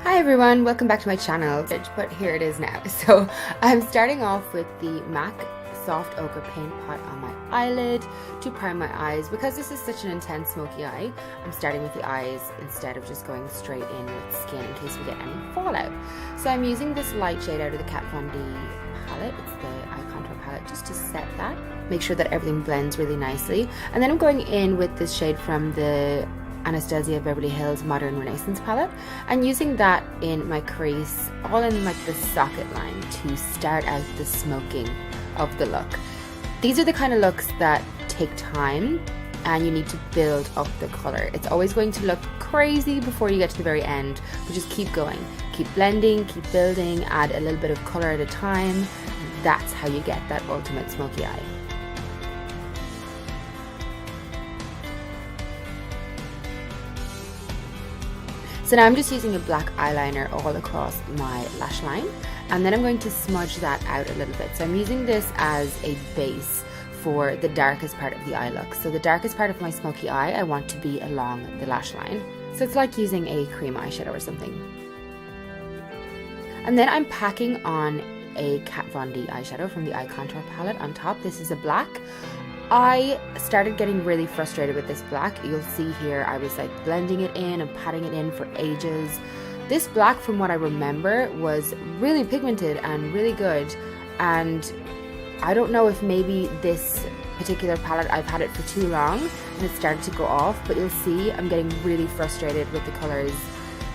Hi everyone, welcome back to my channel, but here it is now. So I'm starting off with the MAC Soft Ochre Paint Pot on my eyelid to prime my eyes. Because this is such an intense smoky eye, I'm starting with the eyes instead of just going straight in with skin in case we get any fallout. So I'm using this light shade out of the Kat Von D palette. It's the Eye Contour palette, just to set that. Make sure that everything blends really nicely. And then I'm going in with this shade from the Anastasia Beverly Hills Modern Renaissance palette and using that in my crease, all in like the socket line to start out the smoking of the look. These are the kind of looks that take time and you need to build up the color. It's always going to look crazy before you get to the very end, but just keep going. Keep blending, keep building, add a little bit of color at a time. That's how you get that ultimate smoky eye. So now I'm just using a black eyeliner all across my lash line, and then I'm going to smudge that out a little bit. So I'm using this as a base for the darkest part of the eye look. So the darkest part of my smoky eye, I want to be along the lash line. So it's like using a cream eyeshadow or something. And then I'm packing on a Kat Von D eyeshadow from the Eye Contour palette on top. This is a black. I started getting really frustrated with this black. You'll see here I was like blending it in and patting it in for ages. This black, from what I remember, was really pigmented and really good, and I don't know if maybe this particular palette, I've had it for too long and it started to go off, but you'll see I'm getting really frustrated with the colors.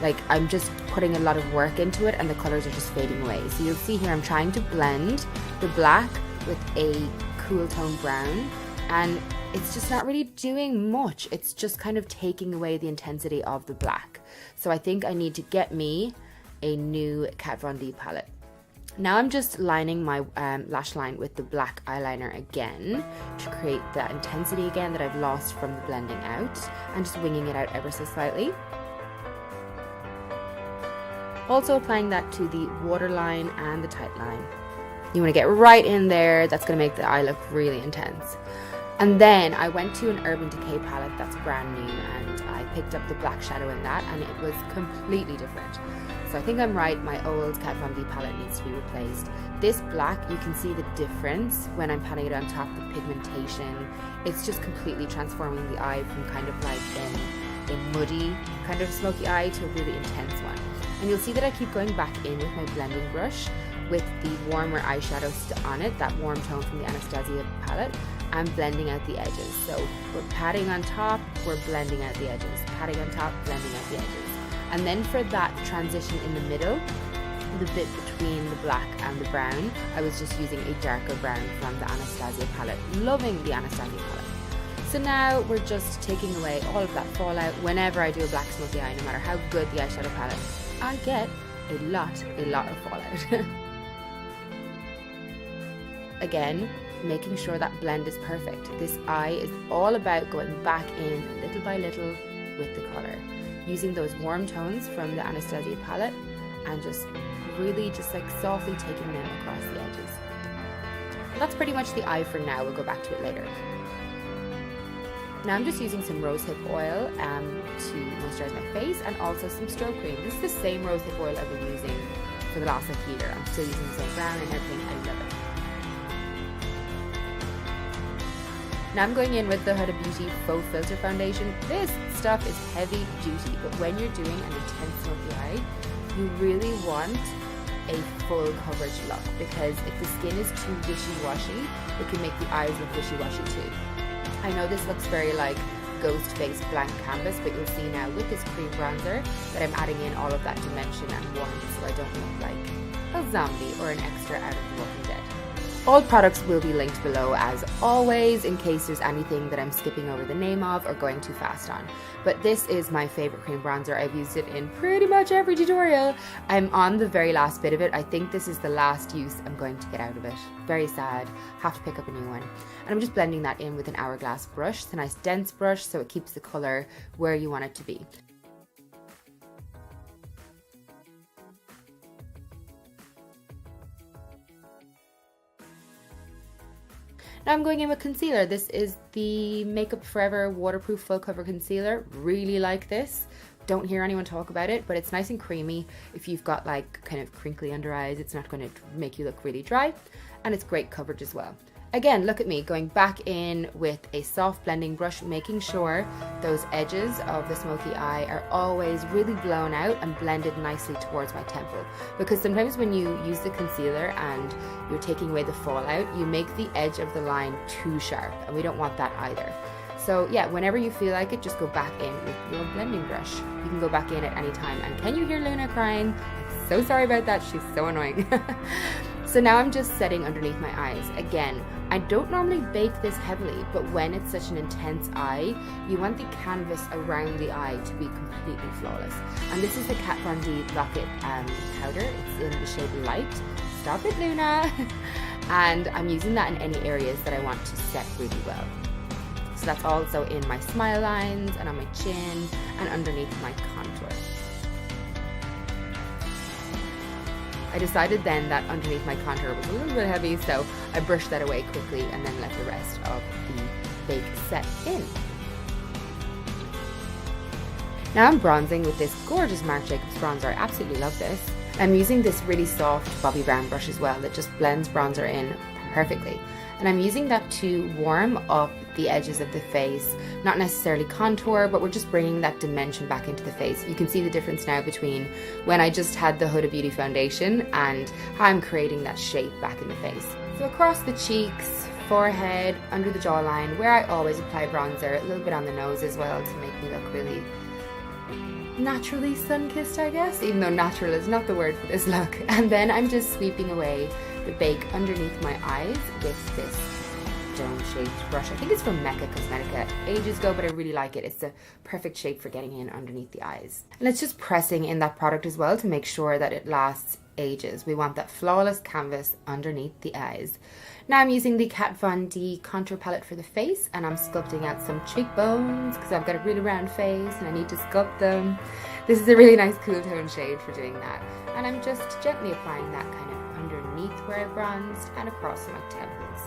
Like, I'm just putting a lot of work into it and the colors are just fading away. So you'll see here I'm trying to blend the black with a cool tone brown, and it's just not really doing much. It's just kind of taking away the intensity of the black. So I think I need to get me a new Kat Von D palette. Now I'm just lining my lash line with the black eyeliner again to create that intensity again that I've lost from the blending out, and just winging it out ever so slightly. Also applying that to the waterline and the tight line. You want to get right in there. That's going to make the eye look really intense. And then I went to an Urban Decay palette that's brand new, and I picked up the black shadow in that, and it was completely different. So I think I'm right, my old Kat Von D palette needs to be replaced. This black, you can see the difference when I'm patting it on top, the pigmentation. It's just completely transforming the eye from kind of like a muddy kind of smoky eye to a really intense one. And you'll see that I keep going back in with my blending brush with the warmer eyeshadow on it, that warm tone from the Anastasia palette, and blending out the edges. So we're patting on top, we're blending out the edges, patting on top, blending out the edges. And then for that transition in the middle, the bit between the black and the brown, I was just using a darker brown from the Anastasia palette. Loving the Anastasia palette. So now we're just taking away all of that fallout. Whenever I do a black smoky eye, no matter how good the eyeshadow palette, I get a lot of fallout. Again, making sure that blend is perfect. This eye is all about going back in little by little with the color, using those warm tones from the Anastasia palette and just really just like softly taking them across the edges. And that's pretty much the eye for now. We'll go back to it later. Now I'm just using some rosehip oil to moisturize my face, and also some stroke cream. This is the same rosehip oil I've been using for the last like year. I'm still using the same brand and everything. I love it. Now I'm going in with the Huda Beauty Faux Filter Foundation. This stuff is heavy duty, but when you're doing an intense smoky eye, you really want a full coverage look, because if the skin is too wishy-washy, it can make the eyes look wishy-washy too. I know this looks very like ghost face blank canvas, but you'll see now with this cream bronzer that I'm adding in all of that dimension and warmth, so I don't look like a zombie or an extra out of The Walking Dead. All products will be linked below as always, in case there's anything that I'm skipping over the name of or going too fast on. But this is my favorite cream bronzer. I've used it in pretty much every tutorial. I'm on the very last bit of it. I think this is the last use I'm going to get out of it. Very sad. Have to pick up a new one. And I'm just blending that in with an hourglass brush. It's a nice dense brush, so it keeps the color where you want it to be. Now I'm going in with concealer. This is the Makeup Forever Waterproof Full Cover Concealer. Really like this. don't hear anyone talk about it, but it's nice and creamy. If you've got like kind of crinkly under eyes, it's not going to make you look really dry, and it's great coverage as well. Again, look at me going back in with a soft blending brush, making sure those edges of the smoky eye are always really blown out and blended nicely towards my temple. Because sometimes when you use the concealer and you're taking away the fallout, you make the edge of the line too sharp, and we don't want that either. So yeah, whenever you feel like it, just go back in with your blending brush. You can go back in at any time. And can you hear Luna crying? I'm so sorry about that, she's so annoying. So now I'm just setting underneath my eyes. Again, I don't normally bake this heavily, but when it's such an intense eye, you want the canvas around the eye to be completely flawless. And this is the Kat Von D Locket powder. It's in the shade Light. Stop it, Luna! And I'm using that in any areas that I want to set really well. So that's also in my smile lines and on my chin and underneath my contour. I decided then that underneath my contour was a little bit heavy, so I brushed that away quickly and then let the rest of the bake set in. Now I'm bronzing with this gorgeous Marc Jacobs bronzer. I absolutely love this. I'm using this really soft Bobbi Brown brush as well that just blends bronzer in perfectly. And I'm using that to warm up the edges of the face, not necessarily contour, but we're just bringing that dimension back into the face. You can see the difference now between when I just had the Huda Beauty foundation and how I'm creating that shape back in the face. So across the cheeks, forehead, under the jawline, where I always apply bronzer, a little bit on the nose as well to make me look really naturally sun-kissed, I guess, even though natural is not the word for this look. And then I'm just sweeping away the bake underneath my eyes with this dome-shaped brush. I think it's from Mecca Cosmetica ages ago, but I really like it. It's the perfect shape for getting in underneath the eyes. And it's just pressing in that product as well to make sure that it lasts ages. We want that flawless canvas underneath the eyes. Now I'm using the Kat Von D contour palette for the face, and I'm sculpting out some cheekbones because I've got a really round face and I need to sculpt them. This is a really nice cool tone shade for doing that. And I'm just gently applying that kind of underneath where I bronzed and across my temples.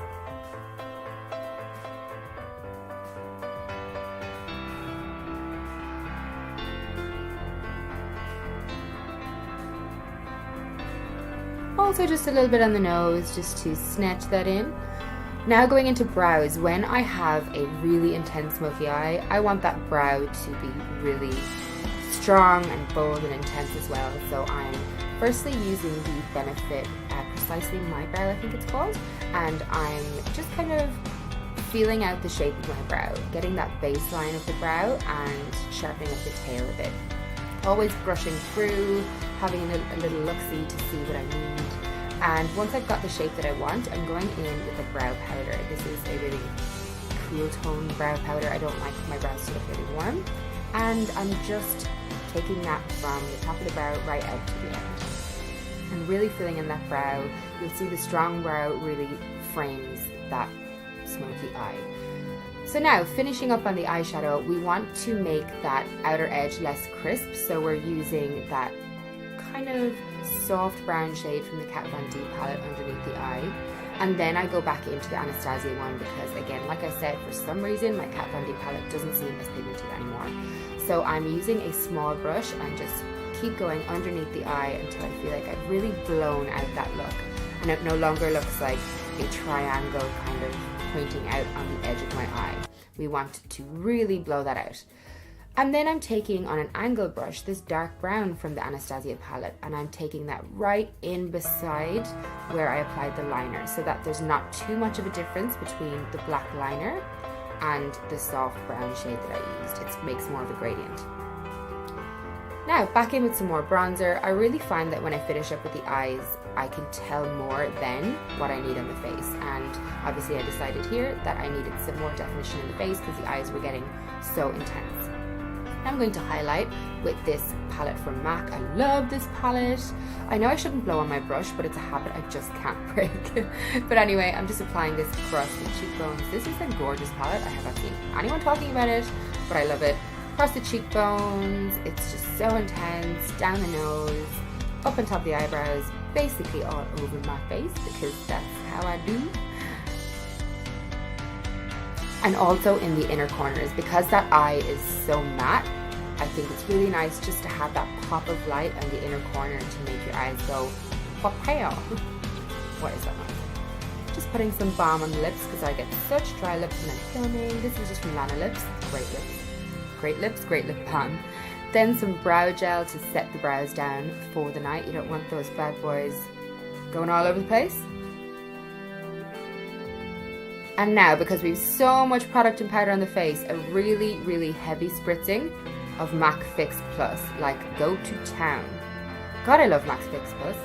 Also just a little bit on the nose just to snatch that in. Now going into brows, when I have a really intense smoky eye, I want that brow to be really strong and bold and intense as well. So I'm firstly using the Benefit Precisely My Brow, I think it's called, and I'm just kind of feeling out the shape of my brow, getting that baseline of the brow and sharpening up the tail a bit. Always brushing through, having a little look-see to see what I need. And once I've got the shape that I want, I'm going in with a brow powder. This is a really cool tone brow powder. I don't like my brows to look really warm. And I'm just taking that from the top of the brow right out to the end. And really filling in that brow. You'll see the strong brow really frames that smoky eye. So now, finishing up on the eyeshadow, we want to make that outer edge less crisp, so we're using that kind of soft brown shade from the Kat Von D palette underneath the eye. And then I go back into the Anastasia one because, again, like I said, for some reason my Kat Von D palette doesn't seem as pigmented anymore. So I'm using a small brush and just keep going underneath the eye until I feel like I've really blown out that look. And it no longer looks like a triangle kind of pointing out on the edge of my eye. We want to really blow that out. And then I'm taking on an angle brush this dark brown from the Anastasia palette, and I'm taking that right in beside where I applied the liner so that there's not too much of a difference between the black liner and the soft brown shade that I used. It makes more of a gradient. Now back in with some more bronzer. I really find that when I finish up with the eyes, I can tell more then what I need on the face, and obviously I decided here that I needed some more definition in the face because the eyes were getting so intense. Now I'm going to highlight with this palette from MAC. I love this palette. I know I shouldn't blow on my brush, but it's a habit I just can't break. But anyway, I'm just applying this across the cheekbones. This is a gorgeous palette. I have not seen anyone talking about it, but I love it. Across the cheekbones, it's just so intense, down the nose, up on top of the eyebrows, basically all over my face because that's how I do. And also in the inner corners, because that eye is so matte, I think it's really nice just to have that pop of light on the inner corner to make your eyes go papaya. What is that noise? Just putting some balm on the lips because I get such dry lips when I'm filming. This is just from Lana Lips. Great lips. Great lips, great lip balm. Then some brow gel to set the brows down for the night. You don't want those bad boys going all over the place. And now, because we have so much product and powder on the face, a really, really heavy spritzing of MAC Fix Plus. Like, go to town. God, I love MAC Fix Plus.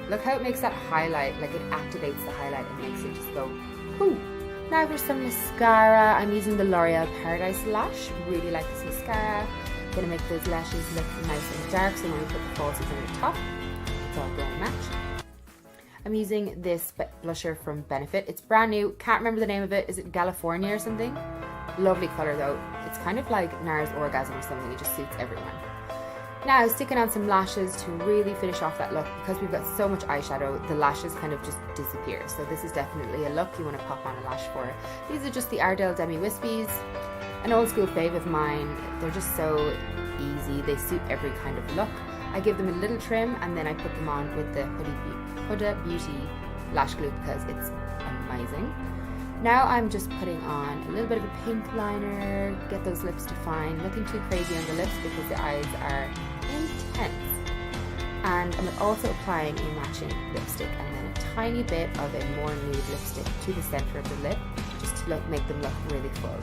Look how it makes that highlight, like it activates the highlight and makes it just go, whoo. Now for some mascara, I'm using the L'Oreal Paradise Lash. Really like this mascara. Gonna make those lashes look nice and dark, so when we put the falsies on the top, it's all going to match. I'm using this blusher from Benefit. It's brand new, can't remember the name of it. Is it California or something? Lovely colour though. It's kind of like Nara's Orgasm or something, it just suits everyone. Now sticking on some lashes to really finish off that look. Because we've got so much eyeshadow, the lashes kind of just disappear. So this is definitely a look you want to pop on a lash for. These are just the Ardell Demi Wispies. An old school fave of mine. They're just so easy, they suit every kind of look. I give them a little trim and then I put them on with the Huda Beauty lash glue because it's amazing. Now I'm just putting on a little bit of a pink liner, get those lips defined, nothing too crazy on the lips because the eyes are intense. And I'm also applying a matching lipstick and then a tiny bit of a more nude lipstick to the center of the lip just to make them look really full.